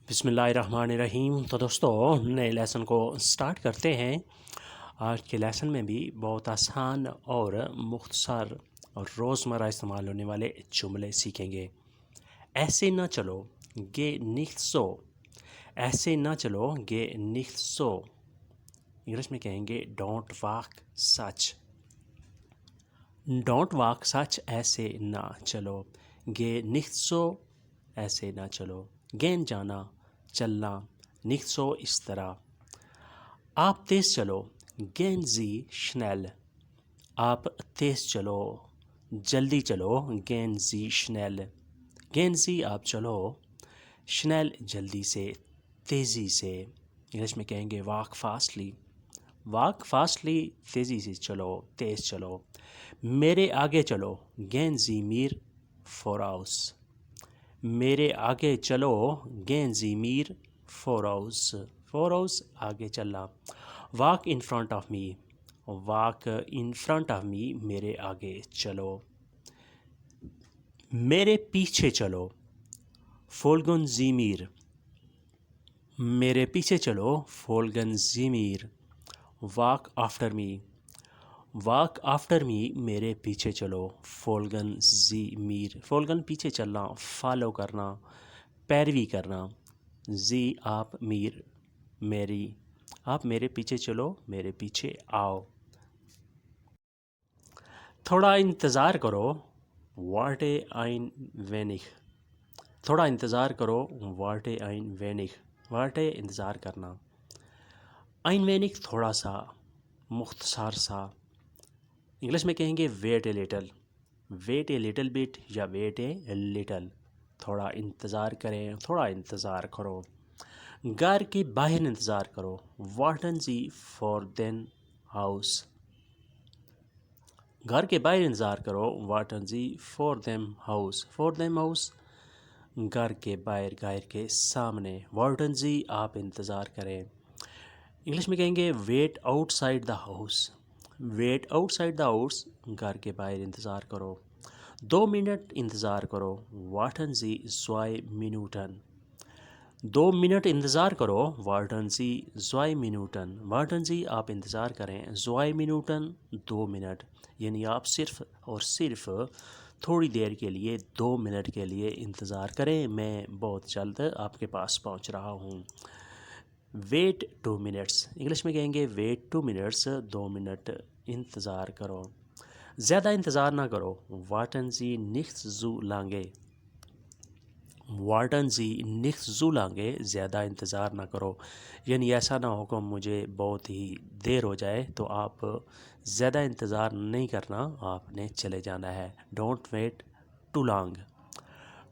बिस्मिल्लाहिर्रहमानिर्रहीम। तो दोस्तों, नए लेसन को स्टार्ट करते हैं। आज के लेसन में भी बहुत आसान और मुख्तसर और रोज़मर्रा इस्तेमाल होने वाले जुमले सीखेंगे। ऐसे ना चलो, गे nicht so। ऐसे ना चलो, गे nicht so। इंग्लिश में कहेंगे don't walk such. Don't walk such, ऐसे ना चलो। गे nicht so, ऐसे ना चलो। गेन जाना, चलना। nicht so, इस तरह। आप तेज़ चलो, gehen Sie schnell। आप तेज़ चलो, जल्दी चलो, gehen Sie schnell। gehen Sie, आप चलो, schnell, जल्दी से, तेज़ी से। इंग्लिश में कहेंगे walk fastly। walk fastly, तेज़ी से चलो, तेज़ चलो। मेरे आगे चलो, gehen Sie mir voraus। मेरे आगे चलो, gehen Sie mir voraus। voraus, आगे चलना। walk in front of me। walk in front of me, मेरे आगे चलो। मेरे पीछे चलो, folgen Sie mir। मेरे पीछे चलो, folgen Sie mir। walk after me। walk after me, मेरे पीछे चलो, folgen Sie mir। folgen, पीछे चलना, फॉलो करना, पैरवी करना। जी, आप, मीर, मेरी। आप मेरे पीछे चलो, मेरे पीछे आओ। थोड़ा इंतज़ार करो, warte ein wenig। थोड़ा इंतज़ार करो, warte ein wenig। warte, इंतज़ार करना। ein wenig, थोड़ा सा, मुख्तसर सा। इंग्लिश में कहेंगे wait a little। wait a little bit या wait a little। थोड़ा इंतज़ार करें, थोड़ा इंतज़ार करो। घर के बाहर इंतज़ार करो, warten Sie vor den Haus। घर के बाहर इंतज़ार करो, warten Sie vor dem Haus। for them Haus, घर के बाहर, घर के सामने। warten Sie, आप इंतज़ार करें। इंग्लिश में कहेंगे wait outside the house। wait outside the house, घर के बाहर इंतज़ार करो। 2 मिनट इंतज़ार करो, warten Sie 2 Minuten। 2 मिनट इंतज़ार करो, warten Sie 2 Minuten। warten Sie, आप इंतज़ार करें, 2 Minuten, 2 मिनट। यानी आप सिर्फ़ और सिर्फ थोड़ी देर के लिए, 2 मिनट के लिए इंतज़ार करें, मैं बहुत जल्द आपके पास पहुंच रहा हूं। wait 2 minutes। इंग्लिश में कहेंगे wait 2 minutes, 2 मिनट इंतज़ार करो। ज़्यादा इंतज़ार ना करो, warten Sie nicht so lange। warten Sie nicht so lange, ज़्यादा इंतज़ार ना करो। यानी ऐसा ना हो कि मुझे बहुत ही देर हो जाए, तो आप ज़्यादा इंतज़ार नहीं करना, आपने चले जाना है। Don't wait too long.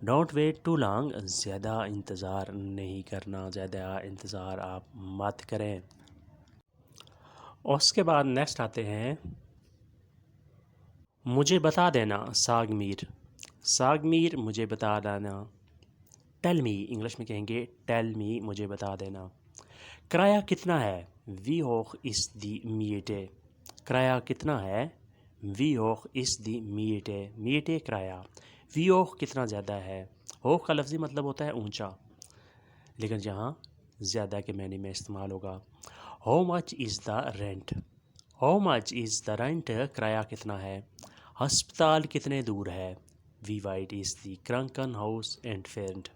Don't wait too long, ज़्यादा इंतज़ार नहीं करना, ज़्यादा इंतज़ार आप मत करें। और उसके बाद नेक्स्ट आते हैं, मुझे बता देना, साग मीर। साग मीर, मुझे बता देना। टेल मी, इंग्लिश में कहेंगे टेल मी, मुझे बता देना। किराया कितना है, वी होख इस दी मीटे। किराया कितना है, वी होख इस दी मीटे। मीटे, किराया। वी होख, कितना ज़्यादा है। होख का लफ्ज़ी मतलब होता है ऊंचा, लेकिन यहाँ ज़्यादा के मैंने में इस्तेमाल होगा। How much is the rent. How much is the rent, किराया कितना है। हस्पताल कितने दूर है, we white is the crunken house and faint.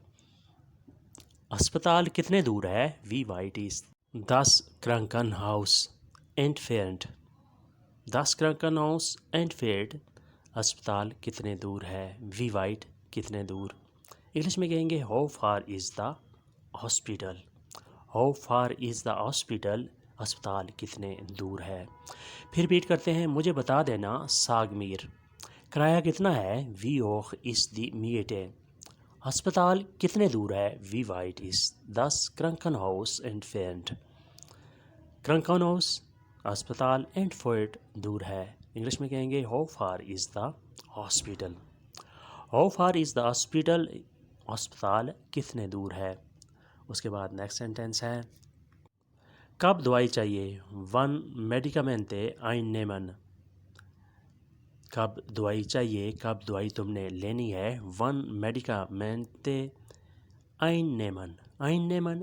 अस्पताल कितने दूर है, we white is 10 crunken house and faint. 10 crunken house and faint, अस्पताल कितने दूर है, वी वाइट, कितने दूर। इंग्लिश में कहेंगे how far is the hospital. How far is the hospital, अस्पताल कितने दूर है। फिर रिपीट करते हैं, मुझे बता देना, साग मीर। किराया कितना है, वी होख इस दी मीटे। अस्पताल कितने दूर है, वी वाइट इस 10 क्रंकन हाउस एंड फेंट। क्रंकन हाउस, अस्पताल, एंड फेंट, दूर है। इंग्लिश में कहेंगे how far is the hospital. How far is the hospital, अस्पताल कितने दूर है। उसके बाद नेक्स्ट सेंटेंस है, कब दवाई चाहिए, वन मेडिकामेंटे einnehmen। कब दवाई चाहिए, कब दवाई तुमने लेनी है, one मेडिकामेंटे einnehmen। einnehmen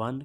when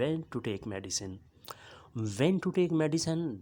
when to take medicine، when to take medicine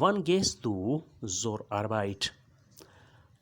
wann gehst du zur Arbeit،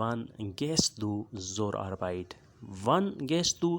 wann gehst du zur Arbeit، wann gehst du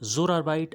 zur Arbeit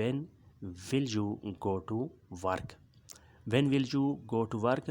when will you go to work، when will you go to work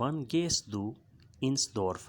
wann gehst du ins Dorf،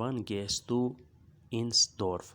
wann gehst du ins Dorf،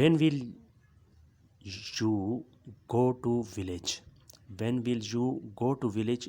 when will you go to village، when will you go to village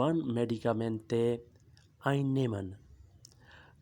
wann medicamente einnehmen،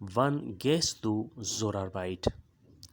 wann gehst du zur Arbeit،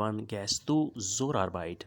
wann gehst du zur Arbeit،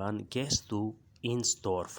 wann gehst du ins Dorf،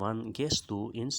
wann gehst du ins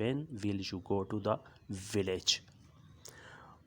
when will you go to the village۔